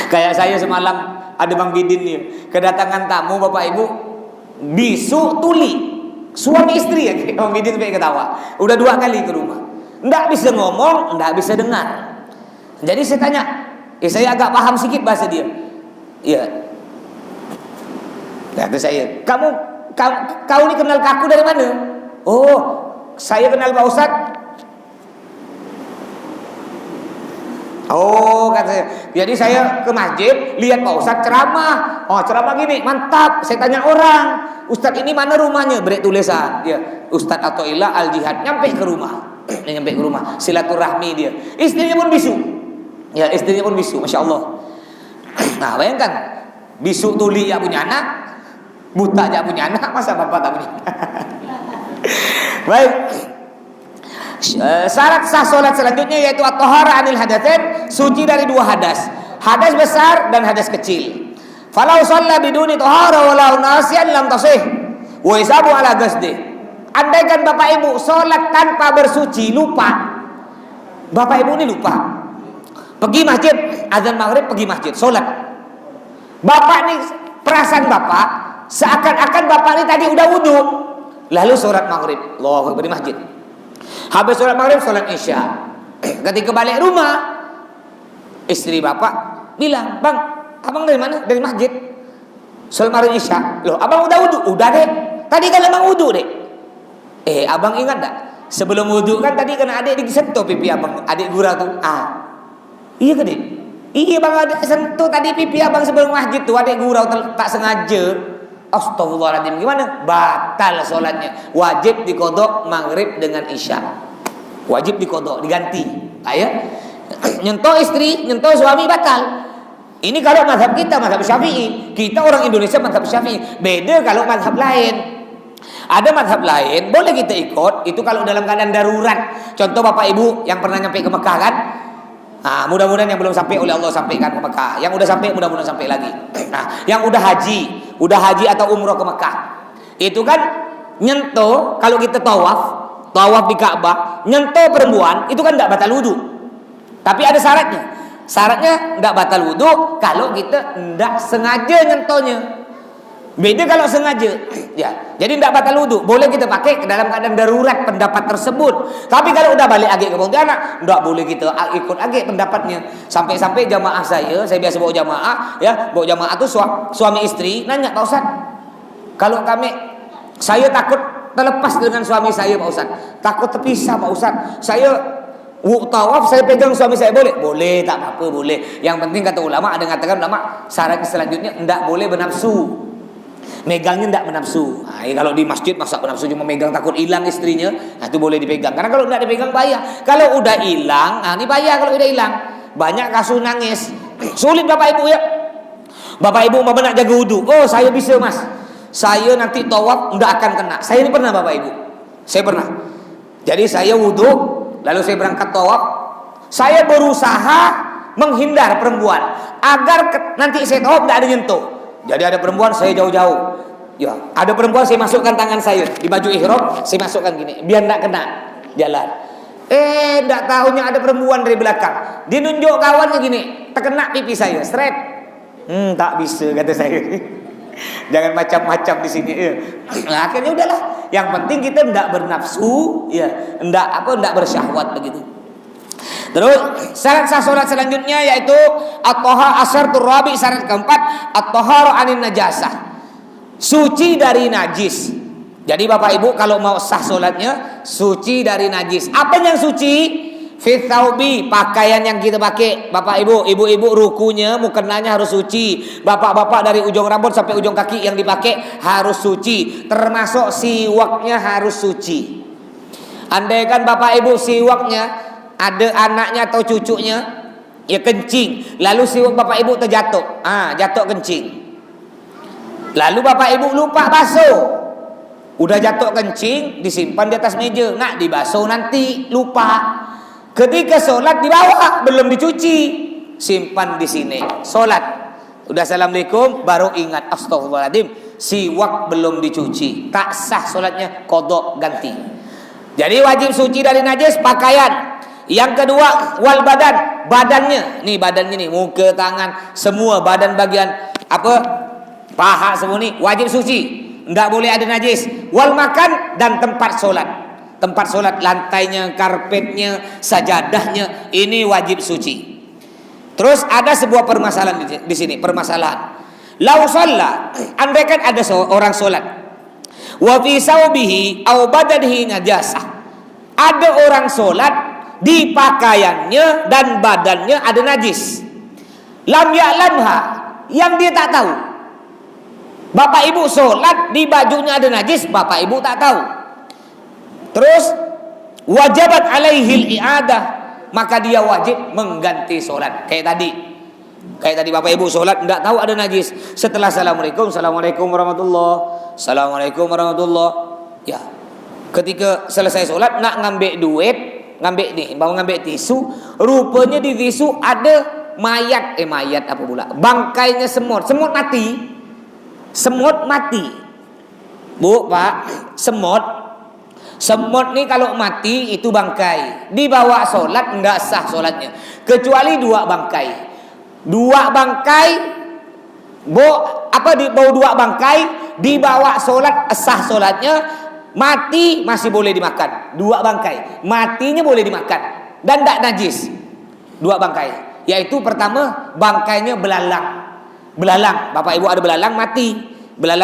Speaker 1: Kayak saya semalam ada Bang Bidin nih, kedatangan tamu bapak ibu bisu tuli. Suami istri ya, Bang Bidin sampai ketawa. Udah 2 kali ke rumah. Nggak bisa ngomong, nggak bisa dengar. Jadi saya tanya, saya agak paham sedikit bahasa dia. Iya. Kata saya, kau ini kenal kaku dari mana? Oh, saya kenal Pak Ustadz. Oh, kata saya. Jadi saya ke masjid, lihat Pak Ustadz ceramah. Oh, ceramah gini, mantap. Saya tanya orang, Ustadz ini mana rumahnya? Beri tulisan. Ya, Ustadz Athoillah Al Jihad. Nyampe ke rumah. Silaturahmi dia. Istrinya pun bisu. Ya, istrinya pun bisu, masya Allah. Nah, bayangkan, bisu tuli ya punya anak, buta ya punya anak, masa bapak tak punya? Baik. Syarat sah solat selanjutnya yaitu at-tahara anil hadatsain, suci dari 2 hadas, hadas besar dan hadas kecil. Falau shalla biduni tahara walau nasiyan lam tasih wa hisabu ala qasdi. Andaikan bapak ibu solat tanpa bersuci, lupa. Bapak ibu ini lupa. Pergi masjid, azan maghrib pergi masjid, solat. Bapak ini perasaan bapak seakan-akan bapak ini tadi udah wudu, lalu sholat maghrib, Allahu Akbar di masjid. Habis sholat maghrib, sholat isya. Ketika balik rumah, istri bapak bilang, bang, abang dari mana? Dari masjid. Sholat maghrib isya. Loh, abang udah wudu? Udah deh. Tadi kan abang wudu deh. Abang ingat tak? Sebelum wudu kan tadi kan adik disentuh pipi abang, adik gurau tuh. Iya kan dek? Iya bang, ada sentuh tadi pipi abang sebelum masjid tuh, adik gurau tak sengaja. Astagfirullahaladzim, gimana? Batal sholatnya. Wajib dikodok maghrib dengan isya. Wajib dikodok, diganti. Ya. Nyentuh istri, nyentuh suami batal. Ini kalau mazhab kita, mazhab Syafi'i. Kita orang Indonesia mazhab Syafi'i. Beda kalau mazhab lain. Ada mazhab lain, boleh kita ikut. Itu kalau dalam keadaan darurat. Contoh bapak ibu yang pernah nyampe ke Mekah kan. Mudah-mudahan yang belum sampai oleh Allah sampaikan ke Mekah. Yang udah sampai mudah-mudahan sampai lagi. Yang udah haji atau umroh ke Mekah, itu kan nyentuh. Kalau kita tawaf di Ka'bah, nyentuh perempuan itu kan tidak batal wudu. Tapi ada syaratnya. Syaratnya tidak batal wudu kalau kita tidak sengaja nyentuhnya. Beda kalau sengaja, ya. Jadi tidak batal wudu, boleh kita pakai dalam keadaan darurat pendapat tersebut. Tapi kalau udah balik lagi ke Pontianak, tidak boleh kita ikut lagi pendapatnya. Sampai-sampai jamaah saya biasa bawa jamaah, ya, bawa jamaah tuh suami istri nanya, Pak Ustaz, kalau kami Saya takut terlepas dengan suami saya Pak Ustaz. Takut terpisah Pak Ustaz. Saya tawaf saya pegang suami saya, boleh? Boleh, tak apa-apa, boleh. Yang penting kata ulama, ada mengatakan ulama syarat selanjutnya tidak boleh bernafsu. Megangnya tidak bernafsu. Nah, kalau di masjid masa bernafsu cuma megang takut hilang istrinya, nah itu boleh dipegang. Karena kalau tidak dipegang bahaya. Kalau udah hilang, nah ini bahaya kalau udah hilang. Banyak kasus nangis. Sulit Bapak Ibu ya. Bapak Ibu mau nak jaga wudu. Oh, saya bisa Mas. Saya nanti tawaf tidak akan kena. Saya ini pernah Bapak Ibu. Saya pernah. Jadi saya wudu, lalu saya berangkat tawaf. Saya berusaha menghindar perempuan agar nanti saya tawaf tidak ada nyentuh. Jadi ada perempuan saya jauh-jauh. Ya, ada perempuan saya masukkan tangan saya di baju ihram, saya masukkan gini biar tidak kena jalan. Tidak tahunya ada perempuan dari belakang. Dia nunjuk kawannya gini, terkena pipi saya, seret. Tak bisa kata saya. Jangan macam-macam di sini. Nah, akhirnya udahlah. Yang penting kita tidak bernafsu, ya, tidak bersyahwat begitu. Terus syarat sah solat selanjutnya yaitu at-tahar asyaratur rabi, syarat keempat at-taharu anin najasah. Suci dari najis. Jadi Bapak Ibu kalau mau sah solatnya suci dari najis. Apa yang suci? Fi thawbi, pakaian yang kita pakai. Bapak Ibu, ibu-ibu rukunya, mukenanya harus suci. Bapak-bapak dari ujung rambut sampai ujung kaki yang dipakai harus suci. Termasuk siwaknya harus suci. Andaikan Bapak Ibu siwaknya ada anaknya atau cucunya ya kencing, lalu siwak Bapak Ibu terjatuh, jatuh kencing, lalu Bapak Ibu lupa basuh, udah jatuh kencing disimpan di atas meja, nak dibasuh nanti lupa, ketika sholat dibawa belum dicuci, simpan di sini, sholat udah assalamualaikum baru ingat astagfirullahaladzim siwak belum dicuci, tak sah sholatnya, qadha ganti. Jadi wajib suci dari najis pakaian. Yang kedua wal badan, badannya nih muka, tangan, semua badan bagian paha semua nih wajib suci, enggak boleh ada najis. Wal makan dan tempat solat, lantainya, karpetnya, sajadahnya ini wajib suci. Terus ada sebuah permasalahan di sini, permasalahan. Lau shalla, andaikan ada orang solat wa fi saubihi aw badanihi najasah. Ada orang solat di pakaiannya dan badannya ada najis. Lam ya'lamha, yang dia tak tahu. Bapak Ibu sholat di bajunya ada najis, Bapak Ibu tak tahu. Terus wajibat alaihil i'adah, maka dia wajib mengganti sholat. Kayak tadi Bapak Ibu sholat tidak tahu ada najis. Setelah assalamualaikum warahmatullah, assalamualaikum warahmatullah. Ya, ketika selesai sholat nak ngambil duit, ngambil tisu, rupanya di tisu ada mayat apa pula? Bangkainya semut mati. Bu, Pak, semut nih kalau mati itu bangkai. Dibawa sholat enggak sah sholatnya. Kecuali dua bangkai. Dibawa dua bangkai, dibawa sholat sah sholatnya. Mati masih boleh dimakan. Dua bangkai, matinya boleh dimakan dan tidak najis. Dua bangkai, yaitu pertama bangkainya belalang. Bapak Ibu ada belalang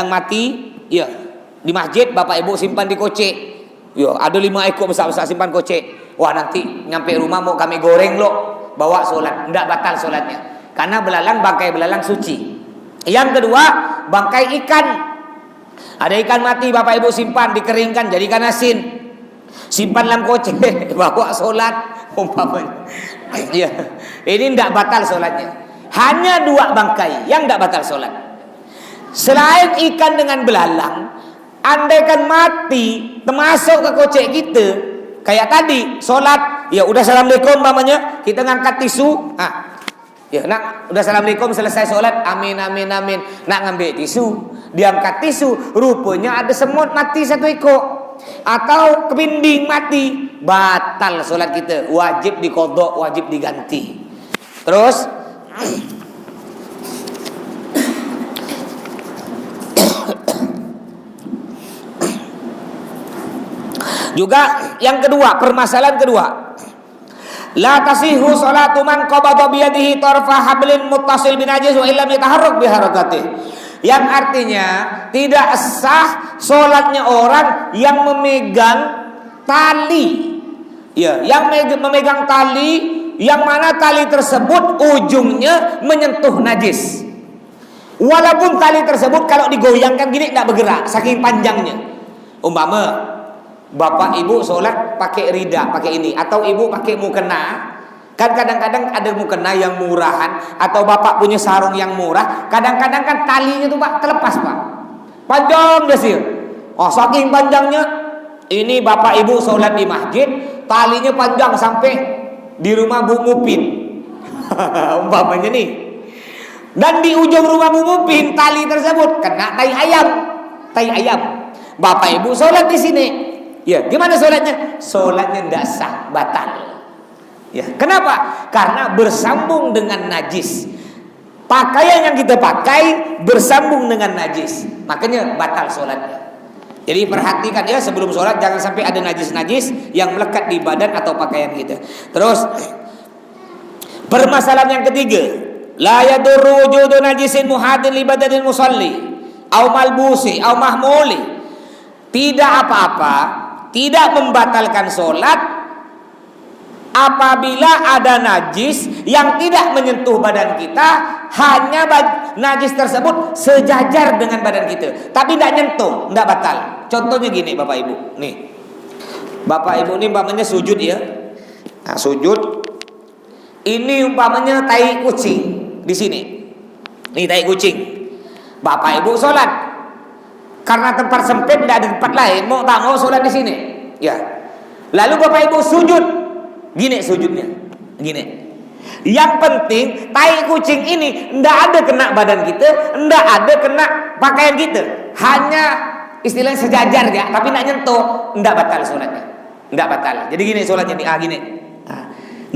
Speaker 1: mati, ya di masjid Bapak Ibu simpan di kocek. Ya ada 5 ekor besar-besar simpan kocek. Wah nanti nyampe rumah mau kami goreng loh, bawa sholat, tidak batal sholatnya. Karena bangkai belalang suci. Yang kedua bangkai ikan. Ada ikan mati Bapak Ibu simpan, dikeringkan jadikan asin, simpan dalam kocek, bawa sholat umpamanya. Ya, ini tidak batal sholatnya. Hanya dua bangkai yang tidak batal sholat. Selain ikan dengan belalang, andaikan mati termasuk ke kocek kita, kayak tadi sholat, ya udah assalamualaikum umpamanya, kita ngangkat tisu, ya nak udah assalamualaikum selesai sholat, amin. Nak ngambil tisu, diangkat tisu, rupanya ada semut mati 1 ekor atau kepinding mati, batal sholat kita, wajib diqadha, wajib diganti. Terus juga yang kedua, permasalahan kedua, la tasihu salatu man qabada bi yadihi tarfa hablin muttasil bin najis wa illam yataharrak bi harakatihi. Yang artinya tidak sah sholatnya orang yang memegang tali. Ya, yang memegang tali, yang mana tali tersebut ujungnya menyentuh najis. Walaupun tali tersebut kalau digoyangkan gini tidak bergerak, saking panjangnya. Umpama bapak ibu sholat pakai rida, pakai ini, atau ibu pakai mukena. Kan kadang-kadang ada mukena yang murahan, atau bapak punya sarung yang murah. Kadang-kadang kan talinya tuh pak terlepas pak, panjang desir. Oh saking panjangnya, ini bapak ibu sholat di masjid, talinya panjang sampai di rumah Bu Mupin. Umpamanya nih. Dan di ujung rumah Bu Mupin tali tersebut kena tai ayam, tai ayam. Bapak ibu sholat di sini, ya gimana sholatnya? Sholatnya tidak sah, batal. Ya, kenapa? Karena bersambung dengan najis. Pakaian yang kita pakai bersambung dengan najis, makanya batal sholatnya. Jadi perhatikan ya, sebelum sholat jangan sampai ada najis-najis yang melekat di badan atau pakaian kita. Terus permasalahan yang ketiga, la yadurru wujudu najisin muhadin li badanil musalli au malbusi au mahmuli. Tidak apa-apa, tidak membatalkan sholat apabila ada najis yang tidak menyentuh badan kita, hanya najis tersebut sejajar dengan badan kita, tapi tidak nyentuh, tidak batal. Contohnya gini bapak ibu, nih bapak ibu ini umpamanya sujud ya, nah, sujud, ini umpamanya tai kucing di sini, nih tai kucing, bapak ibu sholat, karena tempat sempit tidak ada tempat lain, mau tak mau sholat di sini, ya, lalu bapak ibu sujud. Gini sujudnya, gini. Yang penting tai kucing ini ndak ada kena badan kita, ndak ada kena pakaian kita, hanya istilahnya sejajar ya, tapi ndak nyentuh, ndak batal sholatnya, ndak batal. Jadi gini sholatnya nih, gini,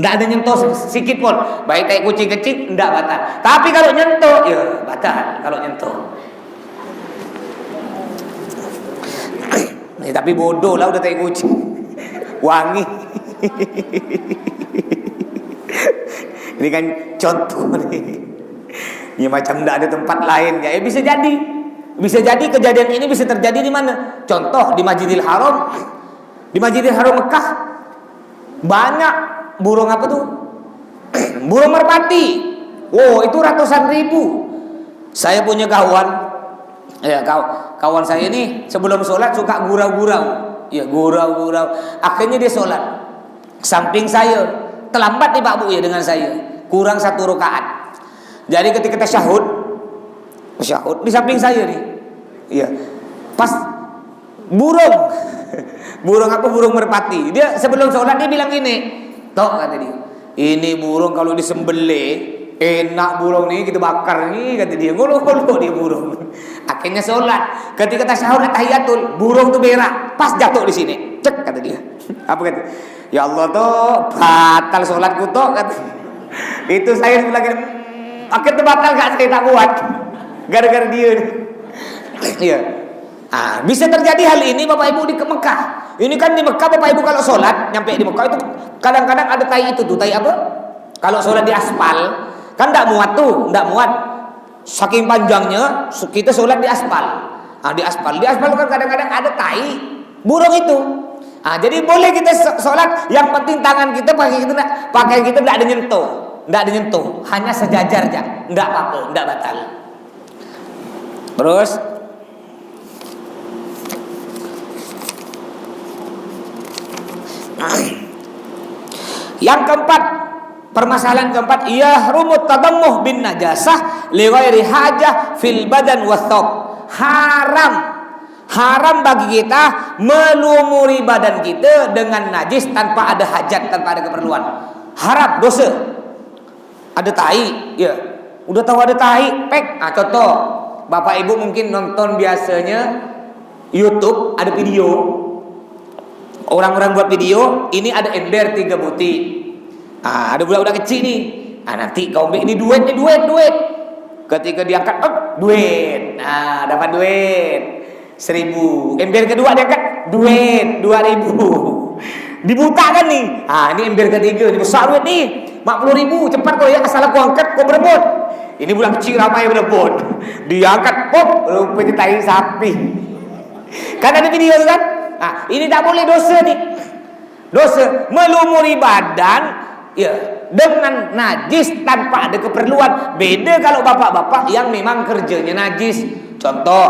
Speaker 1: ndak ada nyentuh sedikit pun, baik tai kucing kecil ndak batal. Tapi kalau nyentuh, ya batal kalau nyentuh. Nih, tapi bodoh lah udah tai kucing, wangi. Ini kan contoh nih. Ya macam tidak ada tempat lain ya. Bisa jadi. Bisa jadi kejadian ini bisa terjadi di mana? Contoh di Masjidil Haram. Di Masjidil Haram Mekah banyak burung apa tuh? Burung merpati. Wow, itu ratusan ribu. Saya punya kawan. Ya, kawan saya ini sebelum sholat suka gurau-gurau. Ya, gurau-gurau. Akhirnya dia sholat samping saya, terlambat nih Pak Bu ya dengan saya, kurang 1 rakaat. Jadi ketika tasyahud di samping saya nih, iya, pas burung, burung merpati, dia sebelum sholat dia bilang gini, toh kata dia, ini burung kalau disembelih enak burung nih kita bakar nih kata dia, ngolo-ngolo dia burung. Akhirnya sholat, ketika tasyahud tahiyatul, burung tuh berak, pas jatuh di sini, cek kata dia, apa kata? Ya Allah tuh batal sholatku tuh kata. Itu saya lagi akhirnya batal gak, saya tak kuat gara-gara dia. Iya. Bisa terjadi hal ini Bapak Ibu di Mekah. Ini kan di Mekah Bapak Ibu kalau sholat nyampe di Mekah itu kadang-kadang ada tai itu tuh, tai apa? Kalau sholat di aspal kan tidak muat tuh, tidak muat. Saking panjangnya kita sholat di aspal. Di aspal kan kadang-kadang ada tai burung itu. Jadi boleh kita sholat, yang penting tangan kita pakai kita tidak ada nyentuh, hanya sejajar aja, tidak apa-apa, tidak batal. Terus yang keempat, permasalahan keempat, yahrumu tadammuh bin najasah li ghairi hajah fil badan wathawb. Haram bagi kita melumuri badan kita dengan najis tanpa ada hajat, tanpa ada keperluan. Haram, dosa. Ada tai, ya. Udah tahu ada tai, pek. Contoh, Bapak Ibu mungkin nonton biasanya YouTube ada video. Orang-orang buat video, ini ada ember 3 butir. Ada budak-budak kecil nih. Nanti kau ambil ini duit. Ketika diangkat, duit. Dapat duit. 1.000. Ember kedua diangkat, duit 2.000. Dibuka kan nih. Ini ember ketiga, ini besar duit nih. 40.000. Cepat kau ya, asal aku angkat, kau berebut. Ini bulan kecil ramai berebut. Diangkat, pop, rupanya tai sapi. Kan ada video kan? Nah, ini tak boleh, dosa nih. Dosa melumuri badan ya dengan najis tanpa ada keperluan. Beda kalau bapak-bapak yang memang kerjanya najis. Contoh,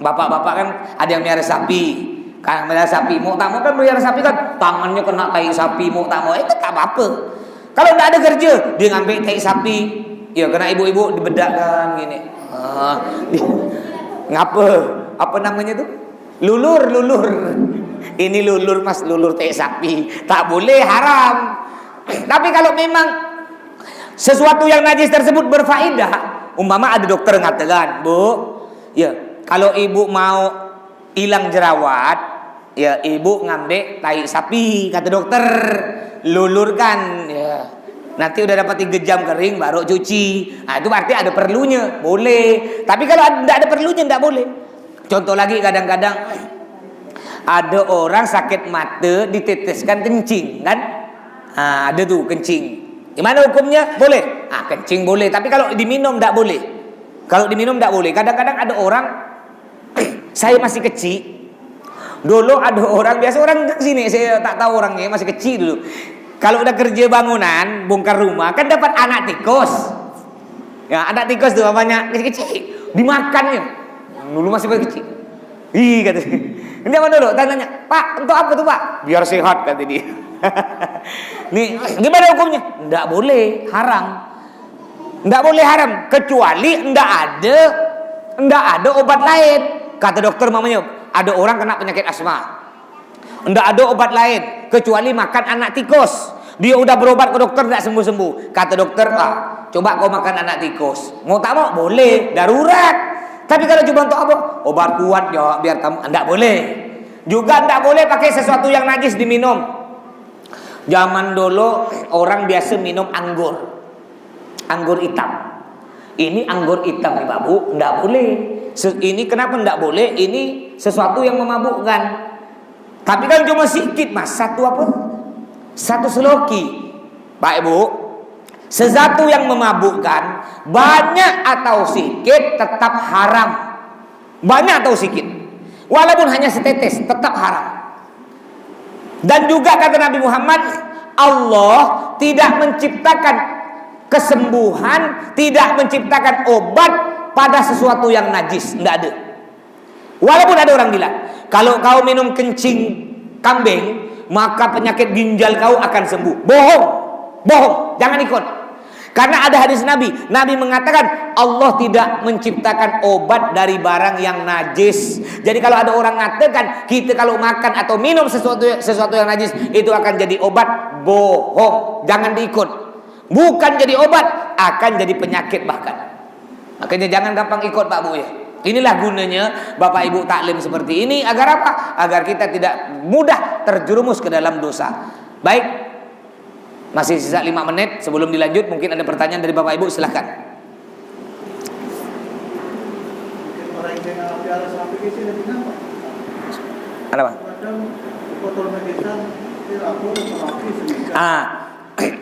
Speaker 1: bapak-bapak kan ada yang melihara sapi. Kan melihara sapi, mau tak mau kan melihara sapi kan tangannya kena tai sapi, mau tak mau itu tak apa-apa. Kalau tidak ada kerja, dia ngambil tai sapi, ya kena ibu-ibu dibedakkan gini. Ngapa? Apa namanya tuh? Lulur. Ini lulur mas, lulur tai sapi. Tak boleh, haram. Tapi kalau memang sesuatu yang najis tersebut berfaedah, umpama ada dokter mengatakan, Bu, ya kalau ibu mau hilang jerawat, ya ibu ngambil tai sapi, kata dokter, lulurkan, ya nanti udah dapat 3 jam kering baru cuci. Nah itu berarti ada perlunya, boleh. Tapi kalau tidak ada perlunya tidak boleh. Contoh lagi, kadang-kadang ada orang sakit mata diteteskan kencing kan. Nah, ada tuh kencing. Gimana hukumnya? Boleh. Kencing boleh, tapi kalau diminum tidak boleh. Kalau diminum tidak boleh. Kadang-kadang ada orang, saya masih kecil. Dulu ada orang, biasa orang ke sini, saya tak tahu orangnya, masih kecil dulu. Kalau udah kerja bangunan, bongkar rumah, kan dapat anak tikus. Ya, anak tikus tuh banyak kecil-kecil. Dimakannya. Dulu masih kecil. Ih, kata dia. Ini apa dulu? Tanya, Pak, untuk apa tuh Pak? Biar sehat, kata dia. Nih, gimana hukumnya? Tidak boleh, haram. Tidak boleh haram, kecuali tidak ada obat lain. Kata dokter mamanya, ada orang kena penyakit asma, tidak ada obat lain kecuali makan anak tikus. Dia udah berobat ke dokter tidak sembuh-sembuh. Kata dokter, coba kau makan anak tikus. Mau tak mau boleh, darurat. Tapi kalau coba untuk apa? Obat kuat ya biar kamu, tidak boleh. Juga tidak boleh pakai sesuatu yang najis diminum. Zaman dulu orang biasa minum anggur hitam. Ini anggur hitam nih babu, tidak boleh. Ini kenapa tidak boleh? Ini sesuatu yang memabukkan. Tapi kan cuma sedikit mas, satu seloki. Pak Ibu, sesuatu yang memabukkan banyak atau sedikit tetap haram. Banyak atau sedikit, walaupun hanya setetes tetap haram. Dan juga kata Nabi Muhammad, Allah tidak menciptakan kesembuhan, tidak menciptakan obat pada sesuatu yang najis, tidak ada. Walaupun ada orang bilang, kalau kau minum kencing kambing, maka penyakit ginjal kau akan sembuh. Bohong, jangan ikut. Karena ada hadis Nabi mengatakan Allah tidak menciptakan obat dari barang yang najis. Jadi kalau ada orang mengatakan kita kalau makan atau minum sesuatu yang najis itu akan jadi obat, bohong, jangan diikut. Bukan jadi obat, akan jadi penyakit bahkan. Makanya jangan gampang ikut Pak Bu ya. Inilah gunanya Bapak Ibu taklim seperti ini agar apa? Agar kita tidak mudah terjerumus ke dalam dosa. Baik. Masih sisa 5 menit sebelum dilanjut, mungkin ada pertanyaan dari Bapak Ibu, silahkan. Ada Pak?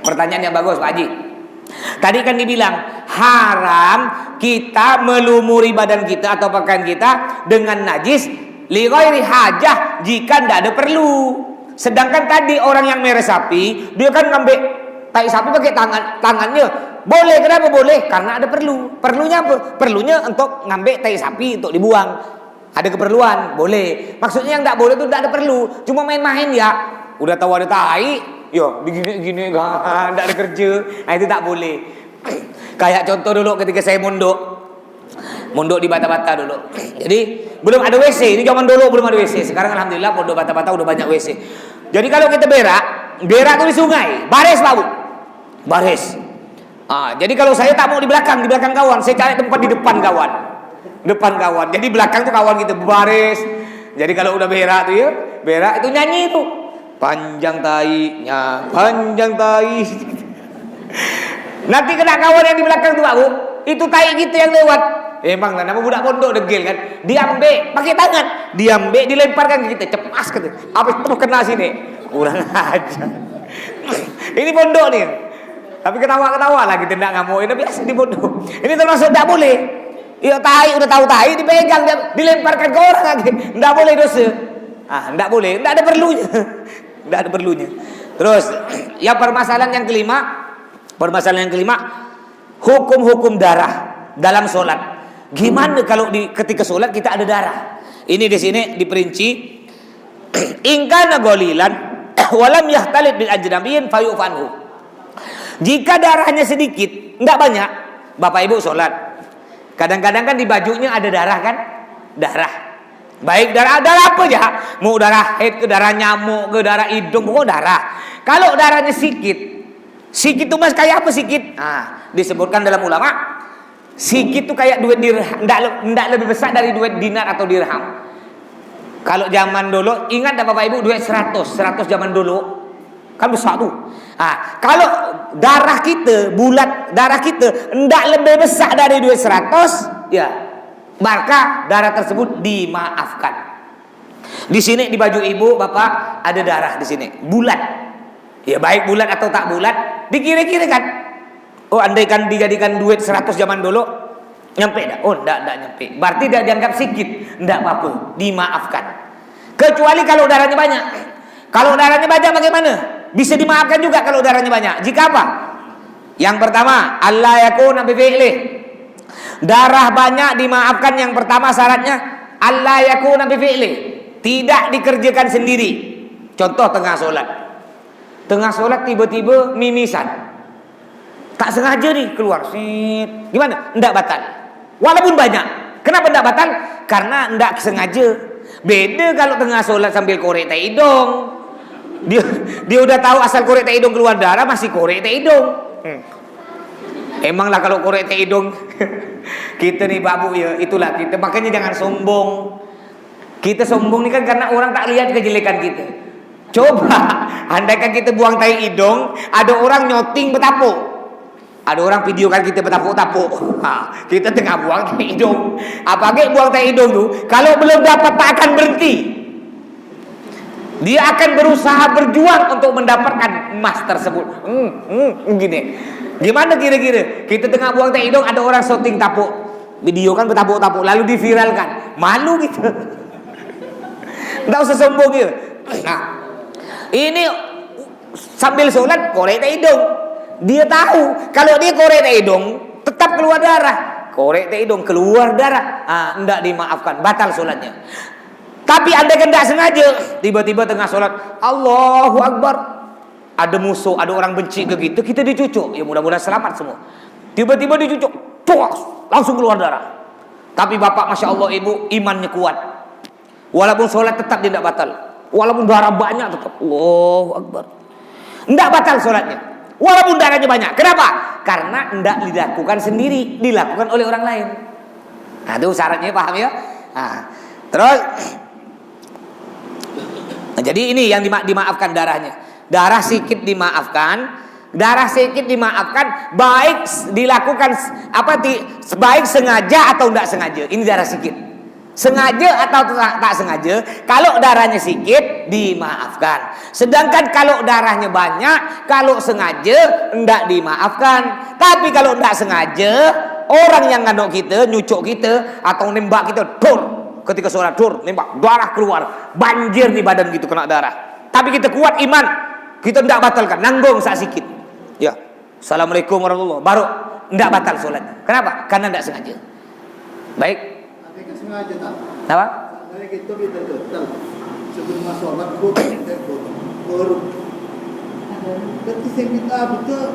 Speaker 1: Pertanyaan yang bagus Pak Haji. Tadi kan dibilang haram kita melumuri badan kita atau pakaian kita dengan najis li ghairi hajah jika tidak ada perlu. Sedangkan tadi orang yang merah sapi, dia kan ngambil tai sapi pakai tangannya. Boleh, kenapa boleh? Karena ada perlu. Perlunya apa? Perlunya untuk ngambil tai sapi untuk dibuang. Ada keperluan, boleh. Maksudnya yang tidak boleh itu tidak ada perlu. Cuma main-main ya. Udah tahu ada tai, yo begini-gini kan, tidak ada kerja. Nah itu tak boleh. Kayak contoh dulu ketika saya mondok di Bata-Bata dulu. Jadi belum ada WC. Ini zaman dulu belum ada WC. Sekarang alhamdulillah pondok Bata-Bata udah banyak WC. Jadi kalau kita berak tuh di sungai, baris Pak Bu. Baris. Jadi kalau saya tak mau di belakang kawan, saya cari tempat di depan kawan. Depan kawan. Jadi belakang tuh kawan gitu baris. Jadi kalau udah berak tuh ya, berak itu nyanyi tuh. Panjang tainya, panjang tai. Nanti kena kawan yang di belakang tuh Pak Bu. Itu tai gitu yang lewat. Emang lah nama budak pondok degil kan. Diambil pakai tangan, diambil dilemparkan ke kita, cepas gitu. Apa itu kena sini? Kurang aja. Ini pondok nih. Tapi ketawa-ketawa lah kita tidak ngamuk. Itu biasa dibodoh. Ini termasuk tidak boleh. Ya tai, udah tahu tai dipegang, dilemparkan ke orang lagi. Tidak boleh dosa. Tidak boleh. Tidak ada perlunya. Tidak ada perlunya. Terus, yang permasalahan yang kelima, hukum-hukum darah dalam sholat. Gimana kalau ketika sholat kita ada darah? Ini di sini diperinci. Ingkana golilan, walam yahtalid bil ajnabiyyin fayufanhu. Jika darahnya sedikit, enggak banyak, Bapak Ibu sholat. Kadang-kadang kan di bajunya ada darah kan? Darah. Baik darah apa aja? Mau darah haid, ke darah nyamuk, ke darah hidung, pokoknya darah. Kalau darahnya sikit itu mas kayak apa sikit? Disebutkan dalam ulama, sikit itu kayak duit dirham, enggak lebih besar dari duit dinar atau dirham. Kalau zaman dulu, ingat Bapak Ibu duit 100 zaman dulu. Kan besar tuh. Kalau darah kita bulat, darah kita enggak lebih besar dari duit 100, ya, maka darah tersebut dimaafkan. Di sini di baju ibu bapak ada darah di sini, bulat. Ya baik bulat atau tak bulat, dikira-kira kan. Oh andaikan dijadikan duit 100 zaman dulu, nyampe dah. Oh enggak nyampe. Berarti tidak dianggap sikit, enggak apa-apa, dimaafkan. Kecuali kalau darahnya banyak. Kalau darahnya banyak bagaimana? Bisa dimaafkan juga kalau darahnya banyak. Jika apa? Yang pertama, Allah yakuna bi fi'lih. Darah banyak dimaafkan yang pertama syaratnya Allah yakuna bi fi'lih. Tidak dikerjakan sendiri. Contoh tengah sholat. Tengah sholat tiba-tiba mimisan. Tak sengaja nih keluar. Gimana? Enggak batal. Walaupun banyak. Kenapa enggak batal? Karena enggak sengaja. Beda kalau tengah sholat sambil korek tai hidung. Dia udah tahu asal korek tai hidung keluar darah, masih korek tai hidung. Emanglah kalau korek tai hidung kita nih babu ya, itulah kita. Makanya jangan sombong. Kita sombong nih kan karena orang tak lihat kejelekan kita. Coba andaikan kita buang tai hidung, ada orang nyoting betapuk. Ada orang video kan kita betapuk-tapuk. Kita tengah buang tai hidung. Apalagi buang tai hidung tuh, kalau belum dapat tak akan berhenti. Dia akan berusaha berjuang untuk mendapatkan emas tersebut. Gini. Gimana kira-kira? Kita tengah buang tai hidung, ada orang syuting tapuk. Video kan bertapuk-tapuk, lalu diviralkan. Malu gitu. Nggak usah sombong gitu. Nah, ini sambil sholat korek tai hidung. Dia tahu kalau dia korek tai hidung tetap keluar darah. Korek tai hidung keluar darah. Enggak dimaafkan, batal sholatnya. Tapi anda kan tidak sengaja, tiba-tiba tengah sholat, Allahu Akbar, ada musuh, ada orang benci ke kita dicucuk, ya mudah-mudahan selamat semua. Tiba-tiba dicucuk, langsung keluar darah. Tapi bapak, masya Allah ibu, imannya kuat. Walaupun sholat tetap tidak batal, walaupun darah banyak tetap, Allahu Akbar. Tidak batal sholatnya, walaupun darahnya banyak. Kenapa? Karena tidak dilakukan sendiri, dilakukan oleh orang lain. Nah itu syaratnya, paham ya? Terus. Jadi ini yang dimaafkan darahnya. Darah sedikit dimaafkan, baik dilakukan baik sengaja atau tidak sengaja. Ini darah sedikit. Sengaja atau tak sengaja, kalau darahnya sedikit dimaafkan. Sedangkan kalau darahnya banyak, kalau sengaja tidak dimaafkan. Tapi kalau tidak sengaja, orang yang ngandung kita, nyucuk kita atau nembak kita, ketika sholat nembak, darah keluar, banjir di badan gitu kena darah. Tapi kita kuat iman, kita tidak batalkan, nanggung sakit. Ya, assalamualaikum warahmatullahi wabarakatuh. Baru tidak batal sholatnya. Kenapa? Karena tidak sengaja. Baik.
Speaker 2: Tidak sengaja tak?
Speaker 1: Apa?
Speaker 2: Karena kita betul sebelum sholat baru. Ketika kita betul,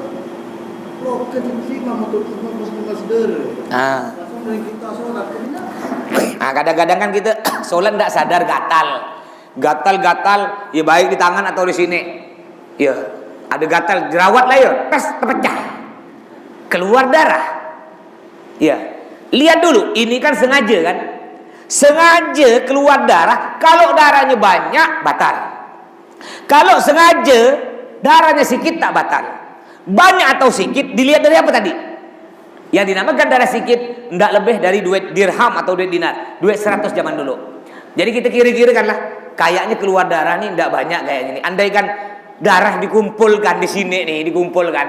Speaker 2: loh kecuali mama tuh masder. Langsung dari kita sholat.
Speaker 1: Kadang-kadang kan kita sholat tidak sadar gatal, ya baik di tangan atau di sini, ya ada gatal, jerawat lah ya, terpecah, keluar darah, ya lihat dulu, ini kan sengaja kan, sengaja keluar darah. Kalau darahnya banyak batal, kalau sengaja darahnya sedikit tak batal. Banyak atau sedikit dilihat dari apa tadi? Yang dinamakan darah sedikit tidak lebih dari duit dirham atau duit dinar, duit 100 zaman dulu. Jadi kita kira-kira kan lah, kayaknya keluar darah nih tidak banyak kayaknya nih. Andaikan darah dikumpulkan di sini nih, dikumpulkan,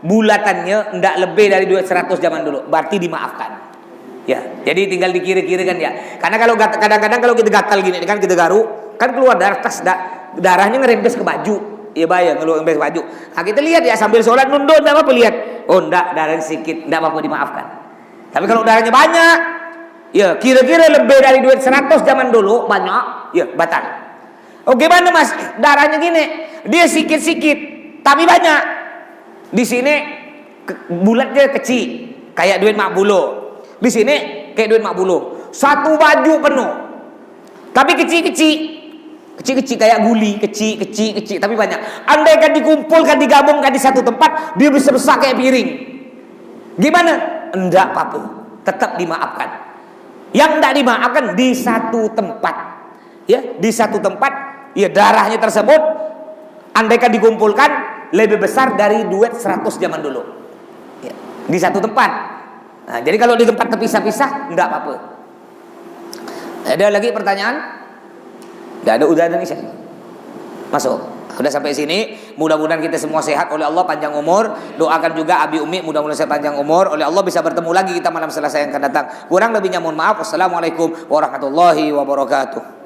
Speaker 1: bulatannya ndak lebih dari duit 100 zaman dulu, berarti dimaafkan. Ya, jadi tinggal dikira-kira kan ya. Karena kalau kadang-kadang kalau kita gatal gini kan, kita garuk, kan keluar darah, darahnya ngerembes ke baju. Ya bayang ngerembes ke baju. Nah, kita lihat ya sambil sholat nunduk, enggak apa-apa lihat. Oh, enggak, darahnya sedikit, enggak apa-apa dimaafkan. Tapi kalau darahnya banyak, ya kira-kira lebih dari duit 100 zaman dulu, banyak, ya batal. Oh, gimana Mas? Darahnya gini, dia sikit-sikit tapi banyak. Di sini bulatnya kecil, kayak duit makbulo. Di sini kayak duit makbulo. Satu baju penuh. Tapi kecil-kecil. Kecil-kecil kayak guli, kecil, tapi banyak. Andaikan dikumpulkan, digabungkan di satu tempat, dia bisa besar kayak piring. Gimana? Enggak apa-apa, tetap dimaafkan. Yang enggak dimaafkan di satu tempat. Ya, di satu tempat, ya darahnya tersebut andaikan dikumpulkan lebih besar dari duit 100 zaman dulu. Ya, di satu tempat. Nah, jadi kalau di tempat terpisah-pisah enggak apa-apa. Ada lagi pertanyaan? Enggak ada, udah ada nih saya. Masuk. Udah sampai sini. Mudah-mudahan kita semua sehat oleh Allah, panjang umur. Doakan juga Abi Umi mudah-mudahan saya panjang umur. Oleh Allah bisa bertemu lagi kita malam Selasa yang akan datang. Kurang lebihnya mohon maaf. Wassalamualaikum warahmatullahi wabarakatuh.